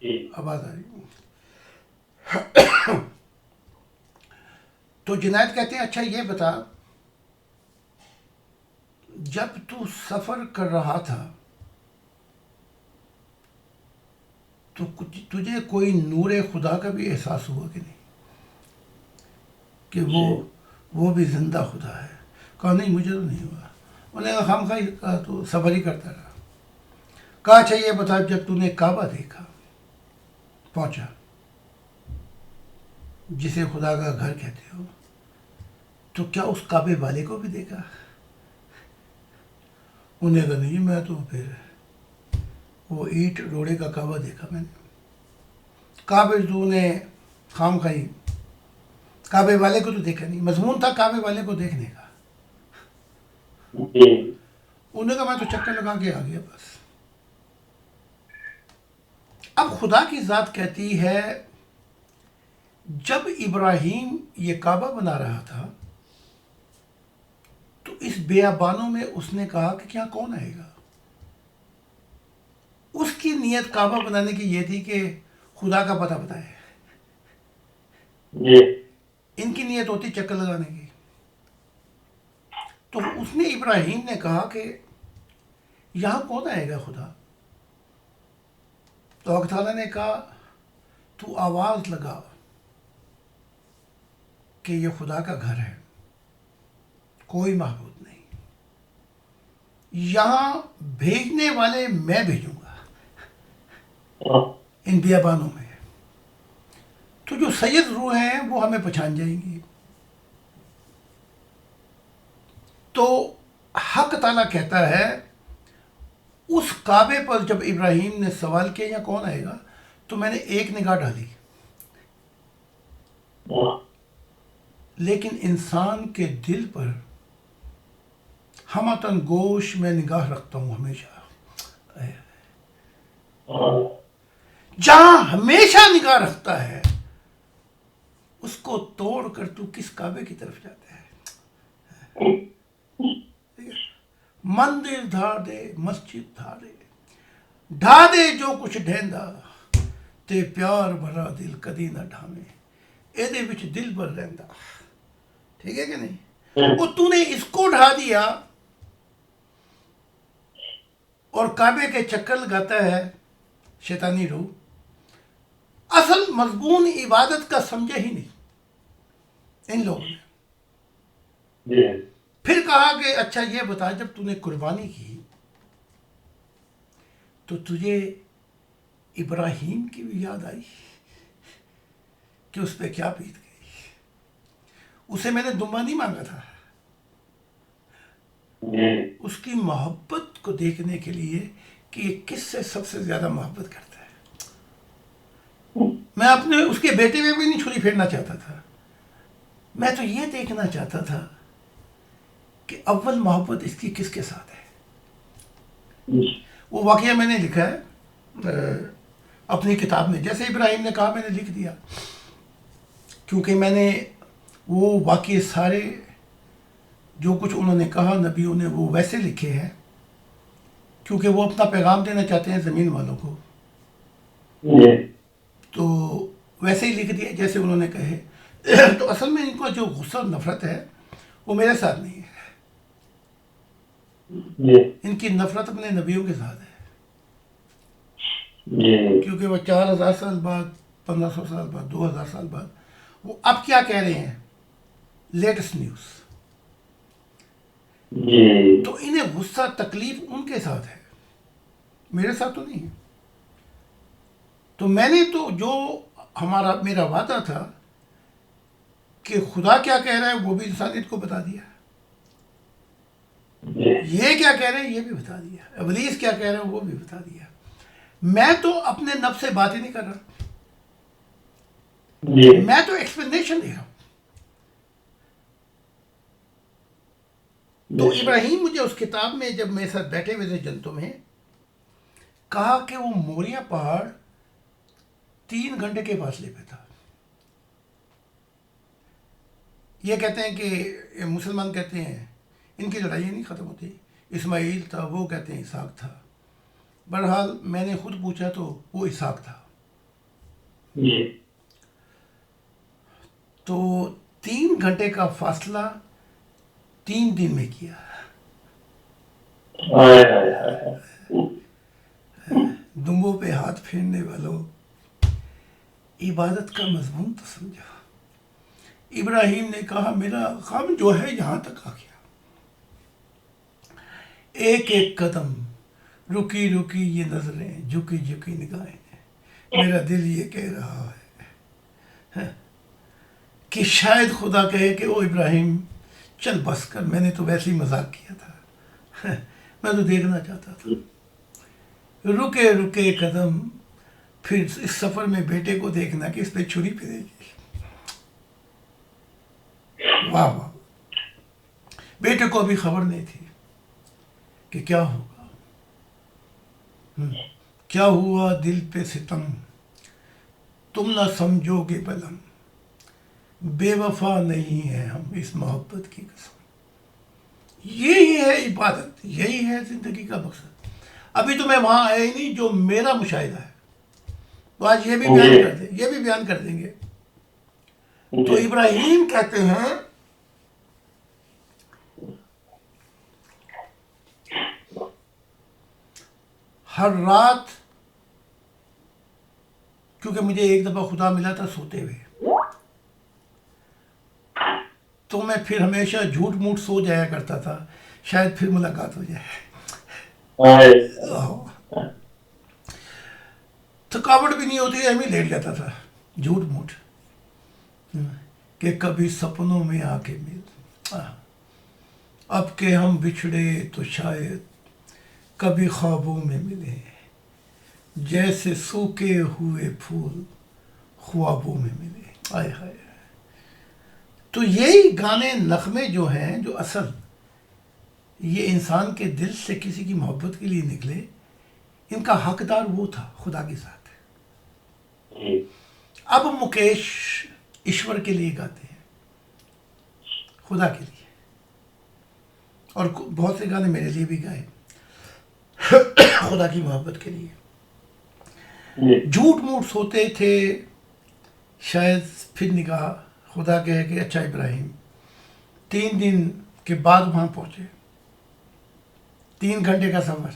آواز آ رہی ہے؟ تو جنید کہتے ہیں اچھا یہ بتا، جب تو سفر کر رہا تھا تو تجھے کوئی نور خدا کا بھی احساس ہوا کہ نہیں، کہ وہ بھی زندہ خدا ہے؟ کہا نہیں مجھے تو نہیں ہوا. انہوں نے کہا خام خواہ کہا تو سفر ہی کرتا رہا. کہا اچھا یہ بتا، جب تو نے کعبہ دیکھا، پہنچا جسے خدا کا گھر کہتے ہو، تو کیا اس کعبے والے کو بھی دیکھا؟ انہوں نے کہا نہیں میں تو پھر وہ اینٹ روڑے کا کعبہ دیکھا میں نے. کعبے تو نے خام خواہی کعبے والے کو تو دیکھا نہیں، مضمون تھا کعبے والے کو دیکھنے کا. انہوں نے کہا میں تو چکر لگا کے آ گیا بس. اب خدا کی ذات کہتی ہے جب ابراہیم یہ کعبہ بنا رہا تھا تو اس بیابانوں میں اس نے کہا کہ کیا کون آئے گا. اس کی نیت کعبہ بنانے کی یہ تھی کہ خدا کا پتہ بتائے، ان کی نیت ہوتی چکر لگانے کی. تو اس نے ابراہیم نے کہا کہ یہاں کون آئے گا خدا؟ تو اللہ تعالیٰ نے کہا تو آواز لگا کہ یہ خدا کا گھر ہے، کوئی معبود نہیں، یہاں بھیجنے والے میں بھیجوں گا ان بیابانوں میں. تو جو سید روح ہیں وہ ہمیں پہچان جائیں گی. تو حق تعالیٰ کہتا ہے اس کعبے پر جب ابراہیم نے سوال کیا یا کون آئے گا تو میں نے ایک نگاہ ڈالی، لیکن انسان کے دل پر ہمتن گوش میں نگاہ رکھتا ہوں ہمیشہ. جہاں ہمیشہ نگاہ رکھتا ہے اس کو توڑ کر تو کس کعبے کی طرف جاتا ہے؟ مندر دھا دے مسجد دھا دے، ڈھا دے جو کچھ ڈھیندا، تے پیار بھرا دل کدی نہ ڈھاویں، اے دے وچ دل بھر رہندا. ٹھیک ہے کہ نہیں؟ وہ تو نے اس کو ڈھا دیا اور کعبے کے چکر لگاتا ہے شیطانی روح. اصل مضمون عبادت کا سمجھے ہی نہیں ان لوگوں نے. پھر کہا کہ اچھا یہ بتا، جب تو نے قربانی کی تو تجھے ابراہیم کی بھی یاد آئی کہ اس پہ کیا بیت گئی؟ اسے میں نے دمبا نہیں مانگا تھا، اس کی محبت کو دیکھنے کے لیے کہ یہ کس سے سب سے زیادہ محبت کرتا ہے. میں اپنے اس کے بیٹے میں بھی نہیں چھری پھیرنا چاہتا تھا، میں تو یہ دیکھنا چاہتا تھا کہ اول محبت اس کی کس کے ساتھ ہے. وہ واقعہ میں نے لکھا ہے اپنی کتاب میں. جیسے ابراہیم نے کہا میں نے لکھ دیا، کیونکہ میں نے وہ واقعے سارے جو کچھ انہوں نے کہا نبیوں نے وہ ویسے لکھے ہیں کیونکہ وہ اپنا پیغام دینا چاہتے ہیں زمین والوں کو. تو ویسے ہی لکھ دیا جیسے انہوں نے کہے. تو اصل میں ان کو جو غصہ اور نفرت ہے وہ میرے ساتھ نہیں ہے، ان کی نفرت اپنے نبیوں کے ساتھ ہے. کیونکہ وہ 4000 سال بعد، 1500 سال بعد، 2000 سال بعد وہ اب کیا کہہ رہے ہیں، لیٹسٹ نیوز. تو انہیں غصہ تکلیف ان کے ساتھ ہے، میرے ساتھ تو نہیں ہے. تو میں نے تو جو میرا وعدہ تھا کہ خدا کیا کہہ رہا ہے وہ بھی انسانیت کو بتا دیا، یہ کیا کہہ رہے ہیں یہ بھی بتا دیا، ابلیس کیا کہہ رہے ہیں وہ بھی بتا دیا. میں تو اپنے نفس سے بات ہی نہیں کر رہا، میں تو ایکسپلینیشن دے رہا ہوں. تو ابراہیم مجھے اس کتاب میں جب میرے ساتھ بیٹھے ہوئے تھے جنتوں میں کہا کہ وہ موریا پہاڑ 3 گھنٹے کے فاصلے پہ تھا. یہ کہتے ہیں کہ مسلمان کہتے ہیں ان کی لڑائیاں نہیں ختم ہوتی، اسماعیل تھا، وہ کہتے ہیں اسحاق تھا. بہرحال میں نے خود پوچھا تو وہ اسحاق تھا. جی تو 3 گھنٹے کا فاصلہ 3 دن میں کیا. ہائے ہائے ہائے ہائے. دمبوں پہ ہاتھ پھیرنے والوں، عبادت کا مضمون تو سمجھا. ابراہیم نے کہا میرا غم جو ہے یہاں تک آ گیا. ایک ایک قدم، رکی رکی یہ نظریں، جھکی جھکی نگاہیں، میرا دل یہ کہہ رہا ہے کہ شاید خدا کہے کہ او ابراہیم چل بس کر، میں نے تو ویسے ہی مذاق کیا تھا، میں تو دیکھنا چاہتا تھا. رکے رکے قدم، پھر اس سفر میں بیٹے کو دیکھنا کہ اس پہ چھری پھرے گی. واہ واہ. بیٹے کو ابھی خبر نہیں تھی کہ کیا ہوگا. کیا ہوا دل پہ ستم، تم نہ سمجھو گے بلم، بے وفا نہیں ہے ہم اس محبت کی قسم. یہی ہے عبادت، یہی ہے زندگی کا مقصد. ابھی تو میں وہاں آیا ہی نہیں جو میرا مشاہدہ ہے، تو آج یہ بھی بیان کر دیں، یہ بھی بیان کر دیں گے. تو جی ابراہیم کہتے ہیں ہر رات، کیونکہ مجھے ایک دفعہ خدا ملا تھا سوتے ہوئے، تو میں پھر ہمیشہ جھوٹ موٹ سو جایا کرتا تھا، شاید پھر ملاقات ہو جائے. ہائے. تھکاوٹ بھی نہیں ہوتی، ایم ہی لیٹ جاتا تھا جھوٹ موٹ، کہ کبھی سپنوں میں آ کے مل. اب کہ ہم بچھڑے تو شاید کبھی خوابوں میں ملے، جیسے سوکھے ہوئے پھول خوابوں میں ملے. آئے ہائے. تو یہی گانے نغمے جو ہیں، جو اصل یہ انسان کے دل سے کسی کی محبت کے لیے نکلے، ان کا حقدار وہ تھا خدا کے ساتھ. جی اب مکیش ایشور کے لیے گاتے ہیں، خدا کے لیے، اور بہت سے گانے میرے لیے بھی گائے خدا کی محبت کے لیے. جی جھوٹ موٹ سوتے تھے شاید پھر نکاح، خدا کہے کہ اچھا ابراہیم. 3 دن کے بعد وہاں پہنچے، 3 گھنٹے کا سفر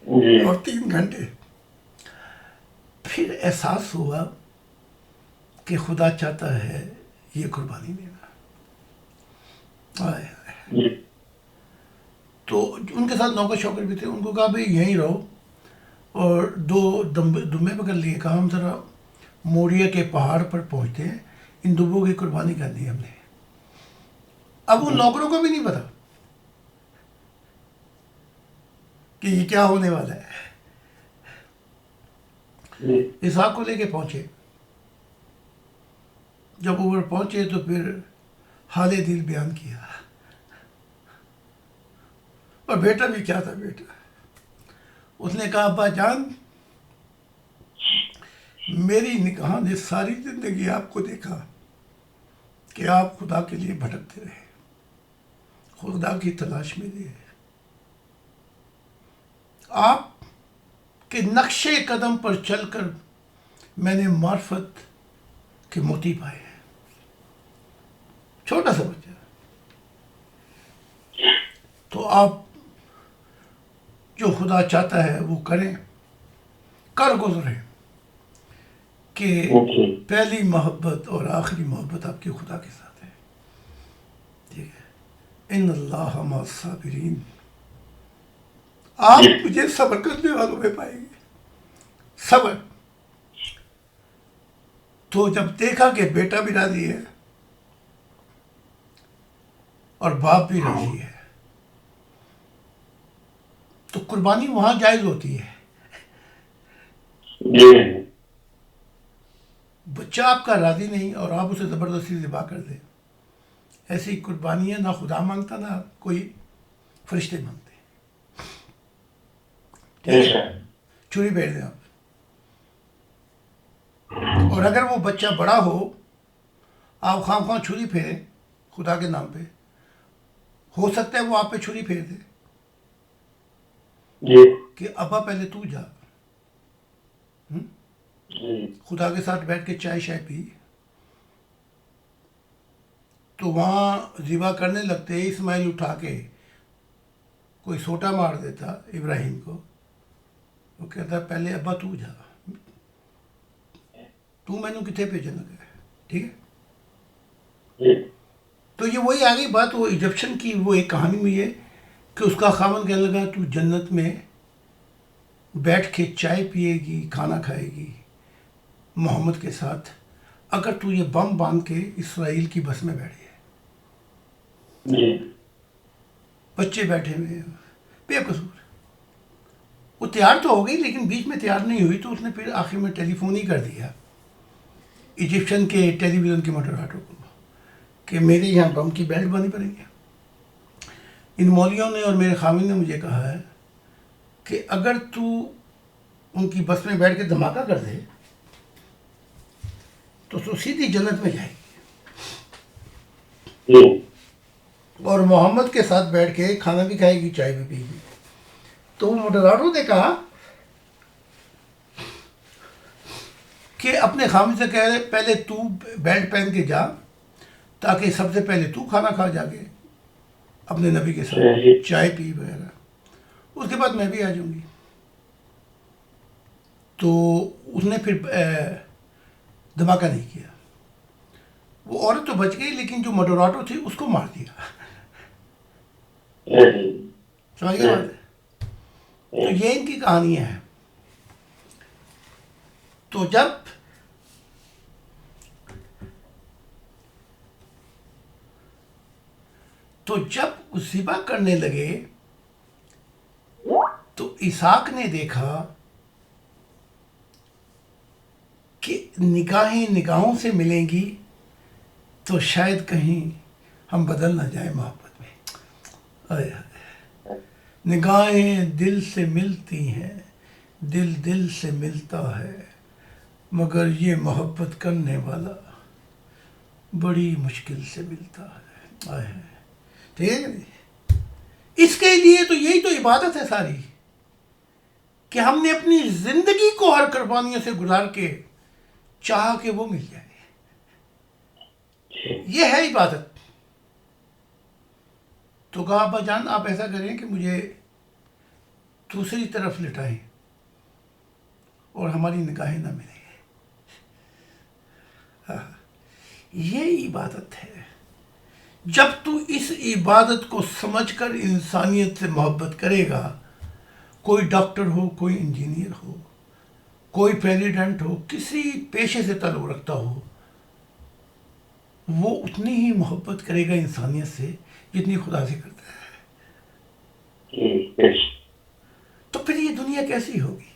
جی اور 3 گھنٹے. پھر احساس ہوا کہ خدا چاہتا ہے یہ قربانی دینا. آئے آئے. جی تو ان کے ساتھ نوکر شوکر بھی تھے، ان کو کہا بھائی یہیں رہو، اور 2 دمبے پکڑ لیے، کہا ہم ذرا موریا کے پہاڑ پر پہنچتے ہیں، ان دمبوں کی قربانی کرنی ہے ہم نے. اب ان نوکروں کو بھی نہیں پتا کہ یہ کیا ہونے والا ہے. جی اسحاق کو لے کے پہنچے. جب اوپر پہنچے تو پھر حال دل بیان کیا. اور بیٹا بھی کیا تھا بیٹا، اس نے کہا ابا جان، میری نگاہ نے ساری زندگی آپ کو دیکھا کہ آپ خدا کے لیے بھٹکتے رہے، خدا کی تلاش میں رہے. آپ کے نقشے قدم پر چل کر میں نے معرفت کے موتی پائے ہیں. چھوٹا سا بچہ. تو آپ جو خدا چاہتا ہے وہ کریں، کر گزریں، کہ جی پہلی محبت اور آخری محبت آپ کی خدا کے ساتھ ہے. ٹھیک ہے. ان اللہ مع الصابرین. آپ مجھے صبر کرنے والوں میں پائیں گے. صبر. تو جب دیکھا کہ بیٹا بھی راضی ہے اور باپ بھی راضی ہے، تو قربانی وہاں جائز ہوتی ہے. جی بچہ آپ کا راضی نہیں اور آپ اسے زبردستی ذبح کر دیں، ایسی قربانیاں نہ خدا مانگتا، نہ کوئی فرشتے مانگتے. ٹھیک ہے. ایسا چھری پھیر دیں آپ. اور اگر وہ بچہ بڑا ہو، آپ خواہ خواہ چھری پھیریں خدا کے نام پہ، ہو سکتا ہے وہ آپ پہ چھری پھیر دے جی کہ ابا پہلے تو جا. جی خدا کے ساتھ بیٹھ کے چائے شائے پی، تو وہاں ذبح کرنے لگتے اسماعیل اٹھا کے کوئی سوٹا مار دیتا ابراہیم کو، وہ کہتا پہلے ابا تو جا، تو مینو کتنے بھیجنا ہے، ٹھیک ہے. جی تو یہ وہی آ گئی بات وہ ایجپشن کی، وہ ایک کہانی میں یہ کہ اس کا خاوند کہنے لگا تو جنت میں بیٹھ کے چائے پیے گی، کھانا کھائے گی محمد کے ساتھ، اگر تو یہ بم باندھ کے اسرائیل کی بس میں بیٹھ گئے. جی بچے بیٹھے ہوئے ہیں، بے قصور. وہ تیار تو ہو گئی لیکن بیچ میں تیار نہیں ہوئی، تو اس نے پھر آخر میں ٹیلی فون ہی کر دیا ایجپشن کے ٹیلی ویژن کے ماڈریٹر کو کہ میرے یہاں بم کی بیلٹ بنی پڑیں گے. ان مولویوں نے اور میرے خاوند نے مجھے کہا ہے کہ اگر تو ان کی بس میں بیٹھ کے دھماکہ کر دے تو سیدھی جنت میں جائے گی، جی اور محمد کے ساتھ بیٹھ کے کھانا بھی کھائے گی، چائے بھی پی گی. تو ماڈریٹر نے کہا کہ اپنے خاوند سے کہہ رہے پہلے تو بیلٹ پہن کے جا، تاکہ سب سے پہلے تو کھانا کھا جا کے اپنے نبی کے ساتھ صحیح چائے پی وغیرہ، اس کے بعد میں بھی آ جاؤں گی. تو اس نے پھر دھماکہ نہیں کیا. وہ عورت تو بچ گئی لیکن جو ماڈریٹر تھی اس کو مار دیا. صحیح سمجھ گئے بات ہے؟ تو یہ ان کی کہانیاں ہیں. تو جب ذبح کرنے لگے تو اسحاق نے دیکھا کہ نگاہیں نگاہوں سے ملیں گی تو شاید کہیں ہم بدل نہ جائیں محبت میں. آئے ہائے. نگاہیں دل سے ملتی ہیں، دل دل سے ملتا ہے، مگر یہ محبت کرنے والا بڑی مشکل سے ملتا ہے. آئے ہائے. ٹھیک ہے جی؟ اس کے لیے تو یہی تو عبادت ہے ساری، کہ ہم نے اپنی زندگی کو ہر قربانیوں سے گزار کے چاہا کہ وہ مل جائے. یہ ہے عبادت. تو کہا ابا جان آپ ایسا کریں کہ مجھے دوسری طرف لٹائیں اور ہماری نگاہیں نہ ملیں. یہ عبادت ہے. جب تو اس عبادت کو سمجھ کر انسانیت سے محبت کرے گا، کوئی ڈاکٹر ہو، کوئی انجینئر ہو، کوئی پریزیڈنٹ ہو، کسی پیشے سے تعلق رکھتا ہو، وہ اتنی ہی محبت کرے گا انسانیت سے جتنی خدا سے کرتا ہے. جی تو پھر یہ دنیا کیسی ہوگی؟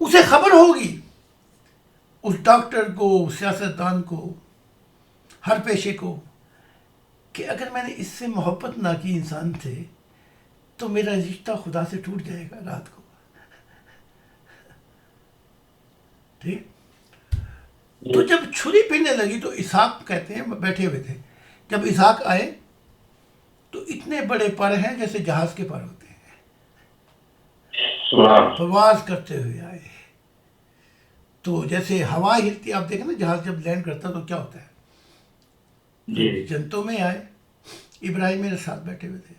اسے خبر ہوگی، اس ڈاکٹر کو، سیاستدان کو، ہر پیشے کو، کہ اگر میں نے اس سے محبت نہ کی انسان سے تو میرا رشتہ خدا سے ٹوٹ جائے گا رات کو. ٹھیک. تو جب چھری پھرنے لگی تو اسحاق کہتے ہیں بیٹھے ہوئے تھے، جب اسحاق آئے تو اتنے بڑے پر ہیں جیسے جہاز کے پر ہوتے ہیں، پرواز کرتے ہوئے آئے. تو جیسے ہوا ہلتی، آپ دیکھیں نا جہاز جب لینڈ کرتا تو کیا ہوتا ہے. تو جی جنتوں میں آئے، ابراہیم میرے ساتھ بیٹھے ہوئے تھے،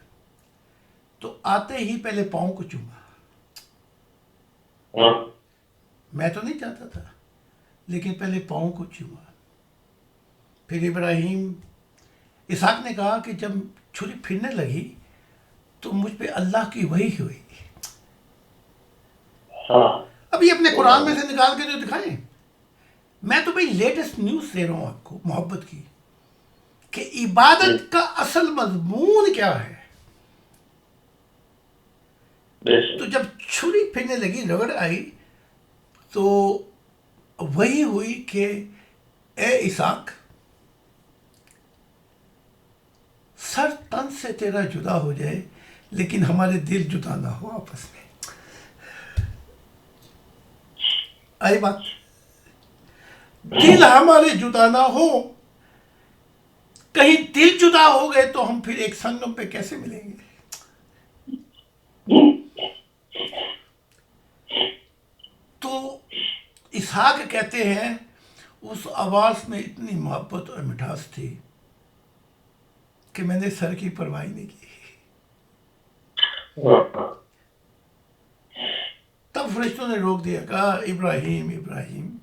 تو آتے ہی پہلے پاؤں کو چوما. ہاں میں تو نہیں چاہتا تھا لیکن پہلے پاؤں کو چوما. پھر ابراہیم، اسحاق نے کہا کہ جب چھری پھرنے لگی تو مجھ پہ اللہ کی وحی ہوئی. ہاں ابھی اپنے قرآن میں سے نکال کے جو دکھائیں. میں تو بھائی لیٹسٹ نیوز دے رہا ہوں آپ کو محبت کی، کہ عبادت کا اصل مضمون کیا ہے. تو جب چھری پھرنے لگی، رگڑ آئی، تو وہی ہوئی کہ اے اسحاق، سر تن سے تیرا جدا ہو جائے لیکن ہمارے دل جدا نہ ہو آپس میں. آئی بات؟ دل ہمارے جدا نہ ہو. کہیں دل جدا ہو گئے تو ہم پھر ایک سنگم پہ کیسے ملیں گے؟ تو اسحاق کہتے ہیں اس آواز میں اتنی محبت اور مٹھاس تھی کہ میں نے سر کی پرواہ نہیں کی. تب فرشتوں نے روک دیا, کہا ابراہیم ابراہیم,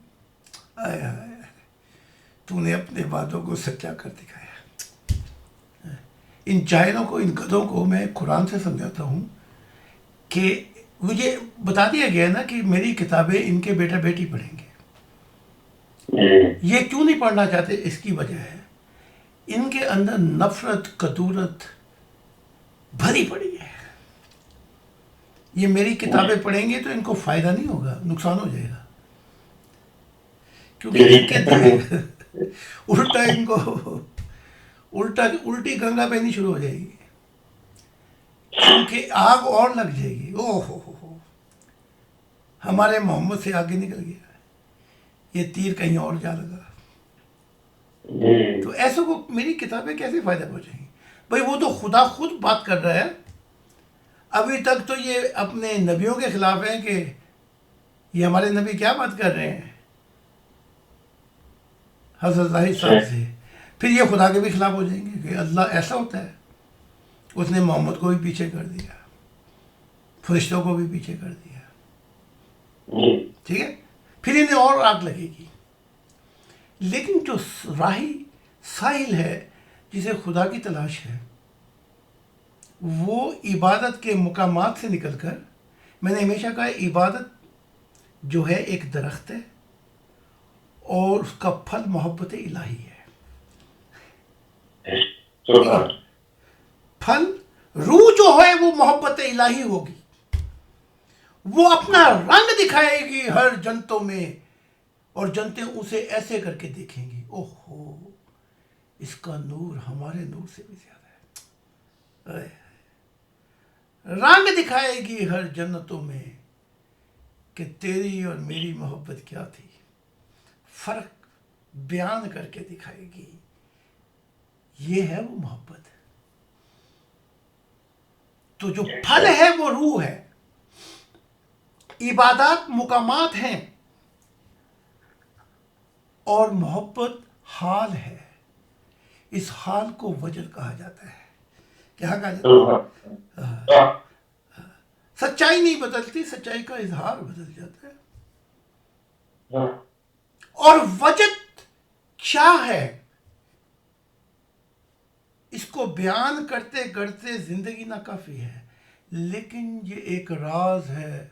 آئے آئے تو نے اپنے وعدوں کو سچا کر دکھایا. ان جاہلوں کو, ان گدھوں کو میں قرآن سے سمجھاتا ہوں کہ مجھے بتا دیا گیا نا کہ میری کتابیں ان کے بیٹا بیٹی پڑھیں گے. یہ کیوں نہیں پڑھنا چاہتے؟ اس کی وجہ ہے ان کے اندر نفرت کدورت بھری پڑی ہے. یہ میری کتابیں پڑھیں گے تو ان کو فائدہ نہیں ہوگا, نقصان ہو جائے گا, کیونکہ ان کے دل الٹا ان کو الٹی گنگا بہنی شروع ہو جائے گی, کیونکہ آگ اور لگ جائے گی. او ہو ہمارے محمد سے آگے نکل گیا, یہ تیر کہیں اور جا لگا. تو ایسوں کو میری کتابیں کیسے فائدہ پہنچائیں گی؟ بھائی وہ تو خدا خود بات کر رہا ہے. ابھی تک تو یہ اپنے نبیوں کے خلاف ہیں کہ یہ ہمارے نبی کیا بات کر رہے ہیں حضرت ظاہر صاحب سے. پھر یہ خدا کے بھی خلاف ہو جائیں گے کہ اللہ ایسا ہوتا ہے. اس نے محمد کو بھی پیچھے کر دیا, فرشتوں کو بھی پیچھے کر دیا. ٹھیک ہے, پھر انہیں اور آگ لگے گی. لیکن جو راہی ساحل ہے جسے خدا کی تلاش ہے, وہ عبادت کے مقامات سے نکل کر, میں نے ہمیشہ کہا عبادت جو ہے ایک درخت ہے اور اس کا پھل محبت الہی ہے. پھل روح جو ہے وہ محبت الہی ہوگی, وہ اپنا رنگ دکھائے گی ہر جنتوں میں, اور جنتیں اسے ایسے کر کے دیکھیں گی, اوہ ہو اس کا نور ہمارے نور سے بھی زیادہ ہے. رنگ دکھائے گی ہر جنتوں میں کہ تیری اور میری محبت کیا تھی. فرق بیان کر کے دکھائے گی. یہ ہے وہ محبت. تو جو پھل ہے وہ روح ہے, عبادات مقامات ہیں, اور محبت حال ہے. اس حال کو وجل کہا جاتا ہے. کیا کہا جاتا ہے؟ سچائی نہیں بدلتی, سچائی کا اظہار بدل جاتا ہے. اور وجد کیا ہے اس کو بیان کرتے کرتے زندگی ناکافی ہے, لیکن یہ ایک راز ہے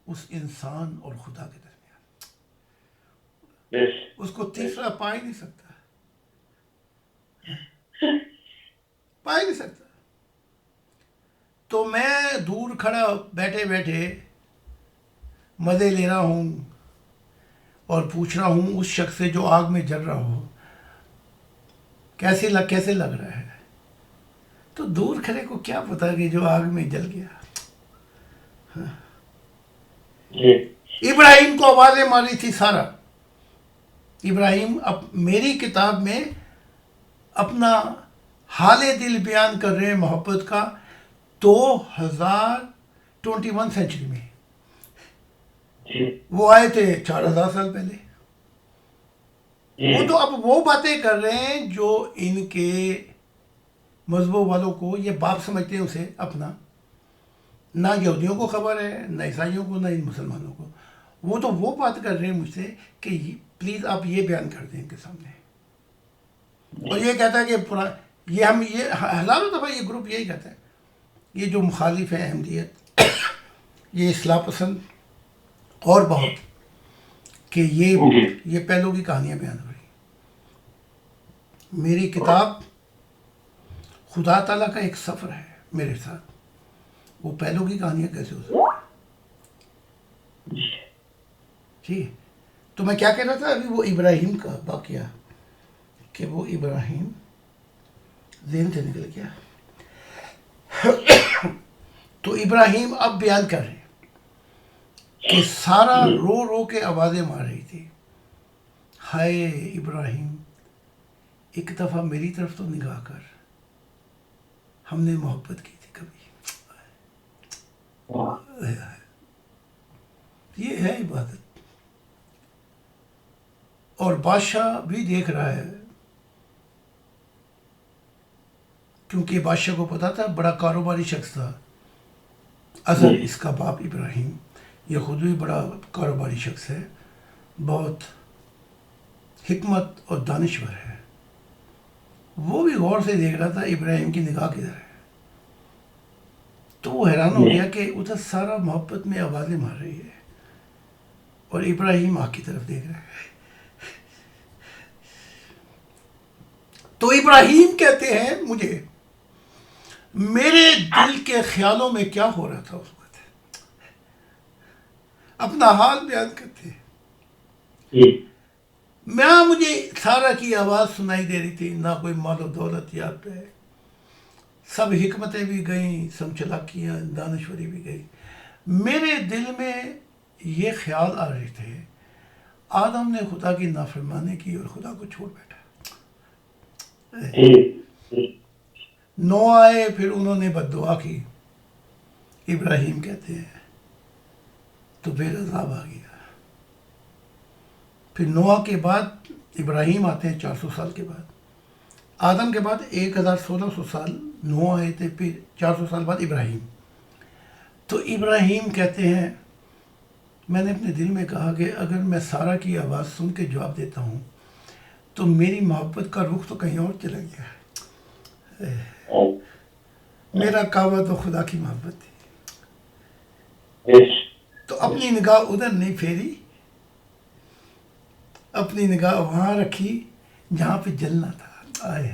اس انسان اور خدا کے درمیان. اس کو تیسرا پا ہی نہیں سکتا, پا ہی نہیں سکتا. تو میں دور کھڑا بیٹھے بیٹھے مزے لے رہا ہوں اور پوچھ رہا ہوں اس شخص سے جو آگ میں جل رہا ہو کیسے لگ رہا ہے. تو دور کھڑے کو کیا پتا کہ جو آگ میں جل گیا. ابراہیم کو آوازیں ماری تھی سارا. ابراہیم اب میری کتاب میں اپنا حال دل بیان کر رہے ہیں محبت کا 2021 سینچری میں. وہ آئے تھے 4000 سال پہلے. وہ تو اب وہ باتیں کر رہے ہیں جو ان کے مذہبوں والوں کو یہ باپ سمجھتے ہیں اسے اپنا. نہ یہودیوں کو خبر ہے, نہ عیسائیوں کو, نہ ان مسلمانوں کو. وہ تو وہ بات کر رہے ہیں مجھ سے کہ پلیز آپ یہ بیان کر دیں ان کے سامنے. اور یہ کہتا ہے کہ یہ ہزاروں دفعہ یہ گروپ یہی کہتا ہے, یہ جو مخالف ہیں احمدیت, یہ اصلاح پسند اور بہت, کہ یہ پہلو کی کہانیاں بیان ہو رہی. میری کتاب خدا تعالیٰ کا ایک سفر ہے میرے ساتھ. وہ پہلو کی کہانیاں کیسے ہو سکتی ہیں؟ ٹھیک ہے. تو میں کیا کہہ رہا تھا ابھی, وہ ابراہیم کا واقعہ, کہ وہ ابراہیم ذہن سے نکل گیا. تو ابراہیم اب بیان کر رہے ہیں کہ سارا رو رو کے آوازیں مار رہی تھی, ہائے ابراہیم ایک دفعہ میری طرف تو نگاہ کر, ہم نے محبت کی تھی کبھی. یہ ہے عبادت. اور بادشاہ بھی دیکھ رہا ہے، کیونکہ بادشاہ کو پتا تھا بڑا کاروباری شخص تھا اصل اس کا باپ ابراہیم، یہ خود بھی بڑا کاروباری شخص ہے، بہت حکمت اور دانشور ہے۔ وہ بھی غور سے دیکھ رہا تھا ابراہیم کی نگاہ کدھر ہے، تو وہ حیران ہو گیا کہ ادھر سارا محبت میں آوازیں مار رہی ہے اور ابراہیم آگ کی طرف دیکھ رہا ہے۔ تو ابراہیم کہتے ہیں مجھے میرے دل کے خیالوں میں کیا ہو رہا تھا اس وقت، اپنا حال بیان کرتے ہیں۔ مجھے سارا کی آواز سنائی دے رہی تھی، نہ کوئی مال و دولت یاد پہ، سب حکمتیں بھی گئیں، سب چلاکیاں دانشوری بھی گئی۔ میرے دل میں یہ خیال آ رہے تھے، آدم نے خدا کی نافرمانی کی اور خدا کو چھوڑ بیٹھا۔ نو آئے، پھر انہوں نے بد دعا کی، ابراہیم کہتے ہیں، تو پھر عذاب آ گیا۔ پھر نوح کے بعد ابراہیم آتے ہیں 400 سال کے بعد، آدم کے بعد 1600 سال نوح آئے تھے، پھر 400 سال بعد ابراہیم۔ تو ابراہیم کہتے ہیں میں نے اپنے دل میں کہا کہ اگر میں سارا کی آواز سن کے جواب دیتا ہوں تو میری محبت کا رخ تو کہیں اور چلا گیا ہے۔ میرا کعبہ تو خدا کی محبت تھی، تو اپنی نگاہ ادھر نہیں پھیری، اپنی نگاہ وہاں رکھی جہاں پہ جلنا تھا۔ آئے